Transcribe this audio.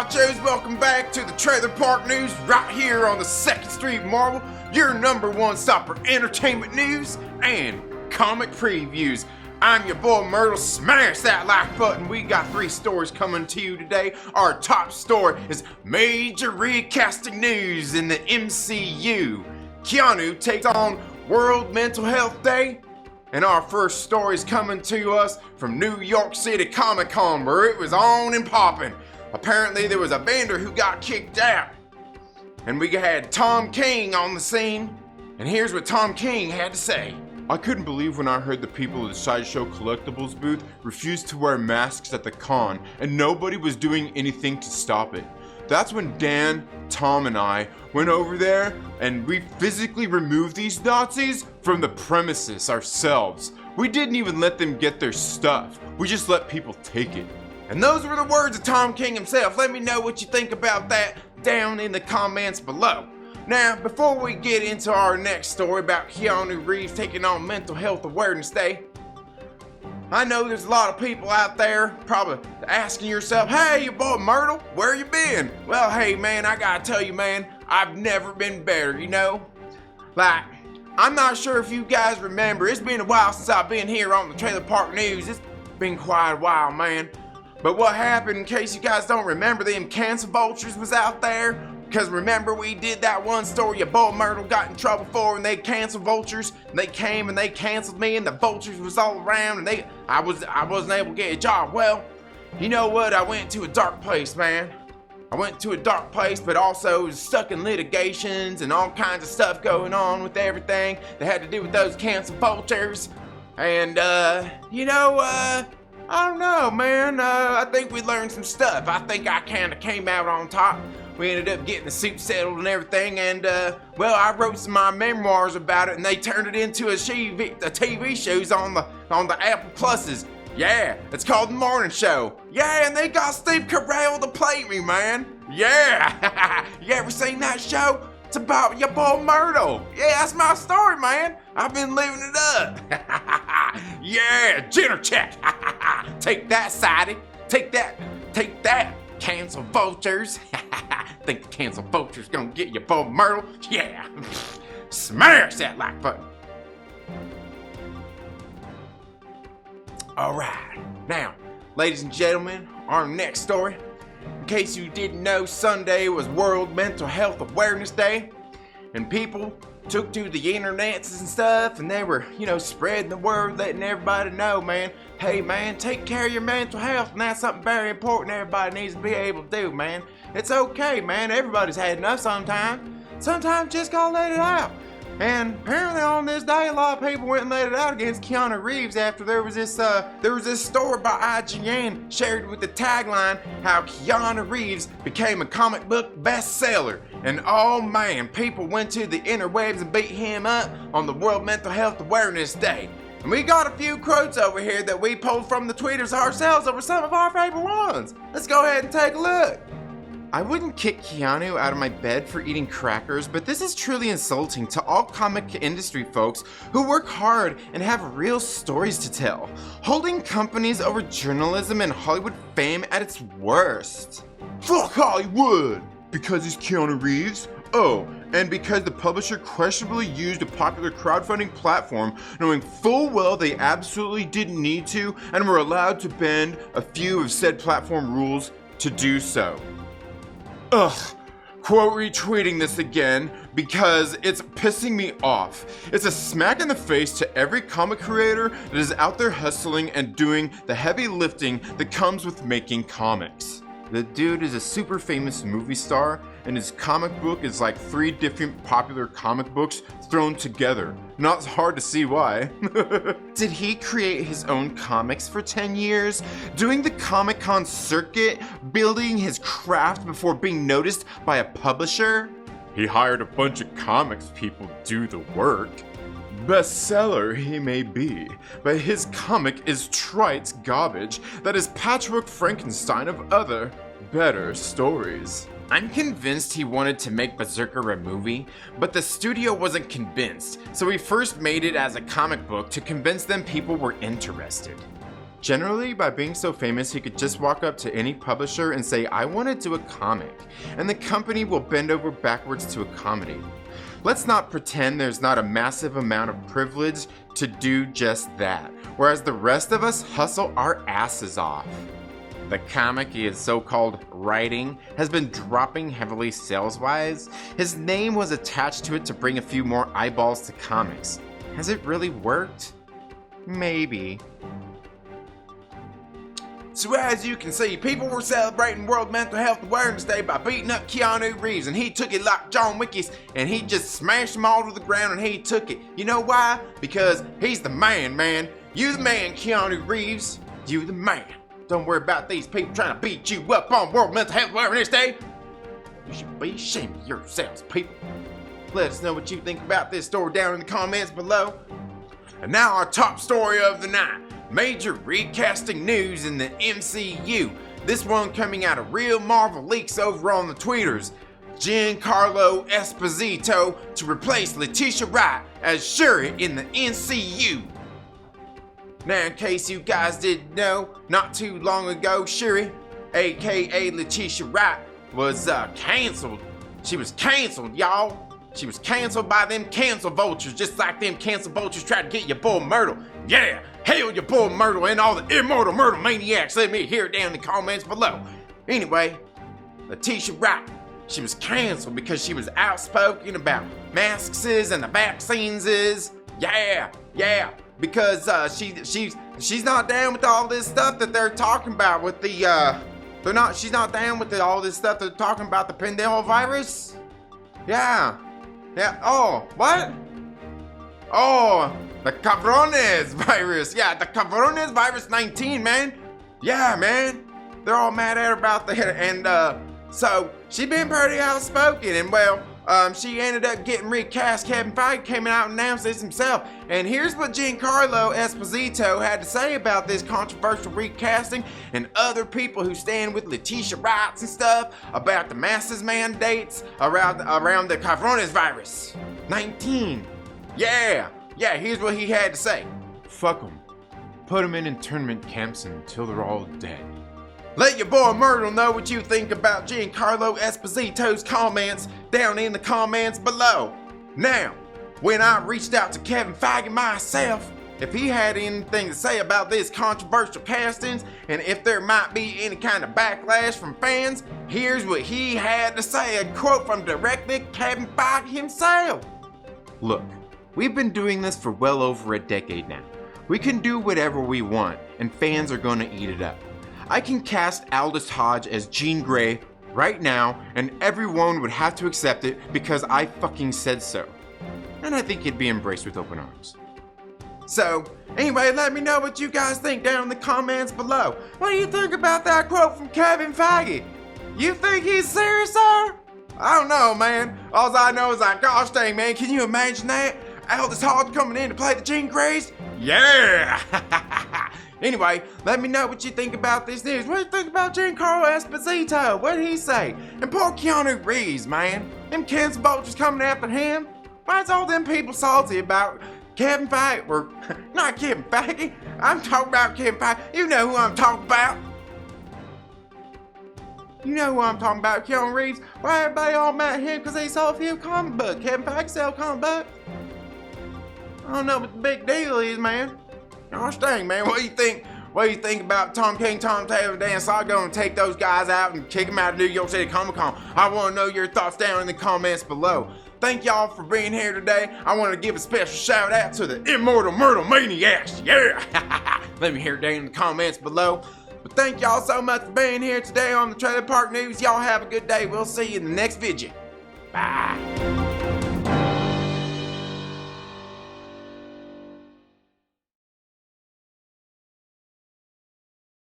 Nachos, welcome back to the Trailer Park News right here on the 2nd Street Marvel, your number one stop for entertainment news and comic previews. I'm your boy Myrtle. Smash that like button. We got 3 stories coming to you today. Our top story is major recasting news in the MCU. Keanu takes on World Mental Health Day. And our first story is coming to us from New York City Comic Con, where it was on and popping. Apparently there was a vendor who got kicked out. And we had Tom King on the scene. And here's what Tom King had to say. I couldn't believe when I heard the people at the Sideshow Collectibles booth refused to wear masks at the con, and nobody was doing anything to stop it. That's when Dan, Tom, and I went over there and we physically removed these Nazis from the premises ourselves. We didn't even let them get their stuff. We just let people take it. And those were the words of Tom King himself. Let me know what you think about that down in the comments below. Now, before we get into our next story about Keanu Reeves taking on Mental Health Awareness Day, I know there's a lot of people out there probably asking yourself, hey, your boy Myrtle, where you been? Well, hey, man, I gotta tell you, man, I've never been better, you know? Like, I'm not sure if you guys remember, it's been a while since I've been here on the Trailer Park News. It's been quite a while, man. But what happened, in case you guys don't remember, them cancel vultures was out there. Because remember, we did that one story your boy Myrtle got in trouble for, and they canceled vultures. And they came and they canceled me, and the vultures was all around, and I wasn't able to get a job. Well, you know what? I went to a dark place, man. I went to a dark place, but also was stuck in litigations and all kinds of stuff going on with everything that had to do with those canceled vultures. And I don't know, man. I think we learned some stuff. I think I kind of came out on top. We ended up getting the suit settled and everything, and well, I wrote some of my memoirs about it, and they turned it into a TV shows on the Apple Pluses. Yeah, it's called The Morning Show. Yeah, and they got Steve Carell to play me, man. Yeah, you ever seen that show? It's about your boy Myrtle. Yeah, that's my story, man. I've been living it up. Yeah, dinner check. Take that, Sadie. Take that. Cancel vultures. Think the cancel vultures gonna get your boy Myrtle? Yeah. Smash that like button. Alright. Now, ladies and gentlemen, our next story. In case you didn't know, Sunday was World Mental Health Awareness Day. And people took to the internets and stuff, and they were, spreading the word, letting everybody know, man, hey, man, take care of your mental health, and that's something very important everybody needs to be able to do, man. It's okay, man. Everybody's had enough sometimes. Sometimes just gotta let it out. And apparently on this day, a lot of people went and let it out against Keanu Reeves after there was this story by IGN shared with the tagline how Keanu Reeves became a comic book bestseller. And oh man, people went to the interwebs and beat him up on the World Mental Health Awareness Day. And we got a few quotes over here that we pulled from the tweeters ourselves over some of our favorite ones. Let's go ahead and take a look. I wouldn't kick Keanu out of my bed for eating crackers, but this is truly insulting to all comic industry folks who work hard and have real stories to tell, holding companies over journalism and Hollywood fame at its worst. Fuck Hollywood! Because he's Keanu Reeves? Oh, and because the publisher questionably used a popular crowdfunding platform, knowing full well they absolutely didn't need to and were allowed to bend a few of said platform rules to do so. Ugh, quote retweeting this again because it's pissing me off. It's a smack in the face to every comic creator that is out there hustling and doing the heavy lifting that comes with making comics. The dude is a super famous movie star, and his comic book is like 3 different popular comic books thrown together. Not hard to see why. Did he create his own comics for 10 years? Doing the Comic-Con circuit? Building his craft before being noticed by a publisher? He hired a bunch of comics people to do the work. Bestseller he may be, but his comic is trite garbage that is Patchwork Frankenstein of other, better stories. I'm convinced he wanted to make Berserker a movie, but the studio wasn't convinced, so he first made it as a comic book to convince them people were interested. Generally, by being so famous, he could just walk up to any publisher and say, I want to do a comic, and the company will bend over backwards to accommodate him. Let's not pretend there's not a massive amount of privilege to do just that, whereas the rest of us hustle our asses off. The comic he is so-called writing has been dropping heavily sales-wise. His name was attached to it to bring a few more eyeballs to comics. Has it really worked? Maybe. So as you can see, people were celebrating World Mental Health Awareness Day by beating up Keanu Reeves, and he took it like John Wicky's, and he just smashed them all to the ground, and he took it. You know why? Because he's the man. You the man, Keanu Reeves. You the man. Don't worry about these people trying to beat you up on World Mental Health Awareness Day. You should be ashamed of yourselves, people. Let us know what you think about this story down in the comments below. And now our top story of the night. Major recasting news in the MCU. This one coming out of Real Marvel Leaks over on the tweeters. Giancarlo Esposito to replace Leticia Wright as Shuri in the MCU. Now, in case you guys didn't know, not too long ago, Shuri, aka Leticia Wright, was canceled. She was canceled, y'all. She was canceled by them cancel vultures, just like them cancel vultures tried to get your boy Myrtle. Yeah, hail your boy Myrtle and all the immortal Myrtle maniacs. Let me hear it down in the comments below. Anyway, Leticia Wright, she was canceled because she was outspoken about masks and the vaccines. Yeah, because she's not down with all this stuff that they're talking about with the she's not down with all this stuff they're talking about the pendejo virus. Yeah. Oh, what? Oh, the cabrones virus. Yeah, the cabrones virus 19, man. Yeah, man. They're all mad at her about that. And so she been pretty outspoken. And well, she ended up getting recast. Kevin Feige came out and announced this himself. And here's what Giancarlo Esposito had to say about this controversial recasting and other people who stand with Leticia Wright and stuff about the masses mandates around the cabrones virus 19. Yeah, here's what he had to say. Fuck them. Put them in internment camps until they're all dead. Let your boy Myrtle know what you think about Giancarlo Esposito's comments down in the comments below. Now, when I reached out to Kevin Feige myself, if he had anything to say about this controversial castings and if there might be any kind of backlash from fans, here's what he had to say, a quote from directly Kevin Feige himself. Look, we've been doing this for well over a decade now. We can do whatever we want, and fans are gonna eat it up. I can cast Aldous Hodge as Jean Grey right now, and everyone would have to accept it because I fucking said so. And I think it'd be embraced with open arms. So, anyway, let me know what you guys think down in the comments below. What do you think about that quote from Kevin Feige? You think he's serious, sir? I don't know, man. All I know is like, gosh dang, man, can you imagine that? Aldous Hodge coming in to play the Jean Greys? Yeah! Anyway, let me know what you think about this news. What do you think about Giancarlo Esposito? What did he say? And poor Keanu Reeves, man. Them cancel vultures coming after him. Why's all them people salty about Kevin Feige? Or, not Kevin Feige. I'm talking about Kevin Feige. You know who I'm talking about. You know who I'm talking about, Keanu Reeves. Why everybody all mad at him because they saw a few comic books? Kevin Feige sell comic books. I don't know what the big deal is, man. Gosh dang, man, what do you think? What do you think about Tom King, Tom Taylor, Dan Sago and take those guys out and kick them out of New York City Comic Con? I want to know your thoughts down in the comments below. Thank y'all for being here today. I want to give a special shout out to the immortal Myrtle maniacs. Yeah! Let me hear it down in the comments below. But thank y'all so much for being here today on the Trailer Park News. Y'all have a good day. We'll see you in the next video. Bye.